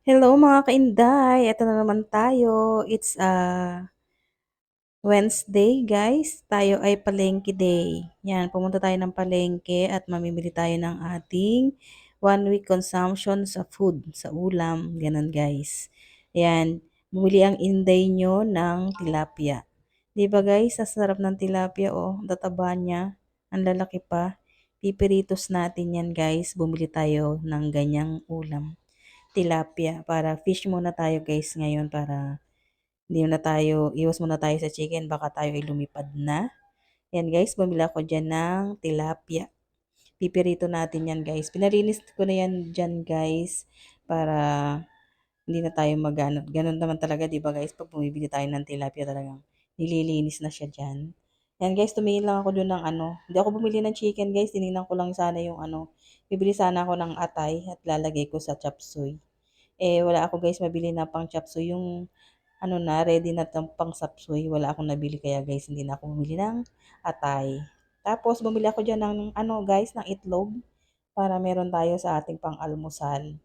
Hello mga kainday, eto na naman tayo. It's Wednesday guys, tayo ay palengke day. Yan, pumunta tayo ng palengke at mamimili tayo ng ating 1 week consumption sa food, sa ulam, ganun guys. Yan, bumili ang inday nyo ng tilapia. Di ba guys, sa sarap ng tilapia oh, tataba niya, ang lalaki pa. Pipiritos natin yan guys, bumili tayo ng ganyang ulam tilapia para fish muna tayo guys ngayon para hindi na tayo, iwas muna tayo sa chicken baka tayo ay lumipad na. Yan guys, bumili ako dyan ng tilapia. Pipirito natin yan guys. Pinarinis ko na yan dyan guys para hindi na tayo magano. Ganun naman talaga, di ba guys? Pag bumibili tayo ng tilapia talagang nililinis na siya dyan. Yan guys, tumingin lang ako doon ng ano. Hindi ako bumili ng chicken guys. Tinignan ko lang sana yung ano. Bibili sana ako ng atay at lalagay ko sa chop suey. Eh, wala ako guys mabili na pang chop suey. Yung ano na, ready na pang chop suey. Wala akong nabili kaya guys, hindi na ako bumili ng atay. Tapos, bumili ako dyan ng ano guys, ng itlog para meron tayo sa ating pang-almusal.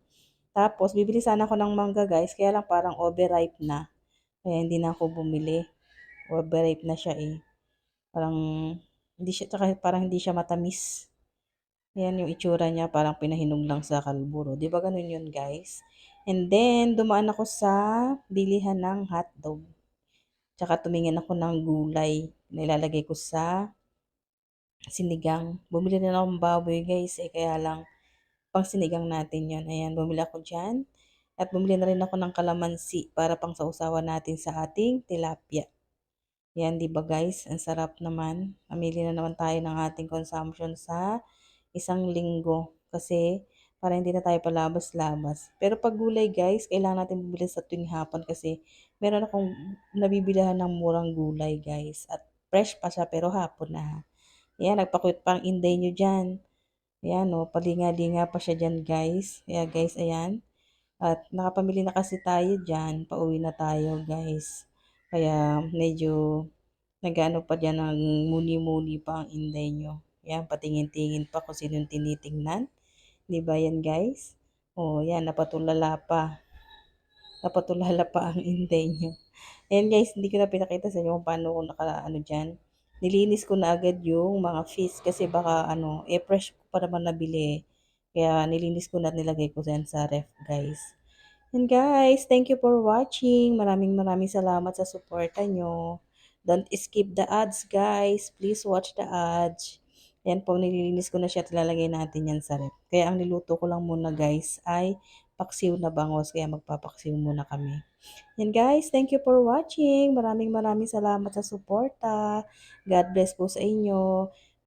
Tapos, bibili sana ako ng mangga guys, kaya lang parang overripe na. Kaya hindi na ako bumili. Overripe na siya eh. Parang hindi siya, tsaka parang hindi siya matamis. Yan yung itsura niya, parang pinahinog lang sa kalburo. Di ba ganun yun guys? And then, dumaan ako sa bilihan ng hotdog. Tsaka tumingin ako ng gulay. Nilalagay ko sa sinigang. Bumili na ako ng baboy guys eh, kaya lang pang sinigang natin yon. Ayan, bumili ako dyan. At bumili na rin ako ng kalamansi para pang sausawan natin sa ating tilapia. Yan, di ba guys? Ang sarap naman. Mamili na naman tayo ng ating consumption sa isang linggo. Kasi para hindi na tayo palabas-labas. Pero pag gulay guys, kailangan natin bumili sa tuwing hapon kasi meron akong nabibilihan ng murang gulay guys. At fresh pa siya pero hapon na. Yan, nagpakwit pa ang inday nyo dyan. Ayan o, palinga-linga pa siya dyan guys. Kaya guys, ayan. At nakapamili na kasi tayo dyan. Pauwi na tayo guys. Kaya medyo nag-ano pa dyan ng muni-muni pa ang inday nyo. Yan, patingin-tingin pa kung sino yung tinitingnan. Di ba yan guys? O, yan, napatulala pa. Napatulala pa ang inday nyo. Ayan guys, hindi ko na pinakita sa inyo kung paano ko ano dyan. Nilinis ko na agad yung mga fish kasi baka ano, fresh ko pa naman nabili. Kaya nilinis ko na at nilagay ko dyan sa ref guys. And guys, thank you for watching. Maraming maraming salamat sa suporta nyo. Don't skip the ads guys. Please watch the ads. Yan po, nililinis ko na siya at lalagay natin yan sa ref. Kaya ang niluto ko lang muna guys ay paksiw na bangos. Kaya magpapaksiw muna kami. Yan guys, thank you for watching. Maraming maraming salamat sa suporta. God bless po sa inyo.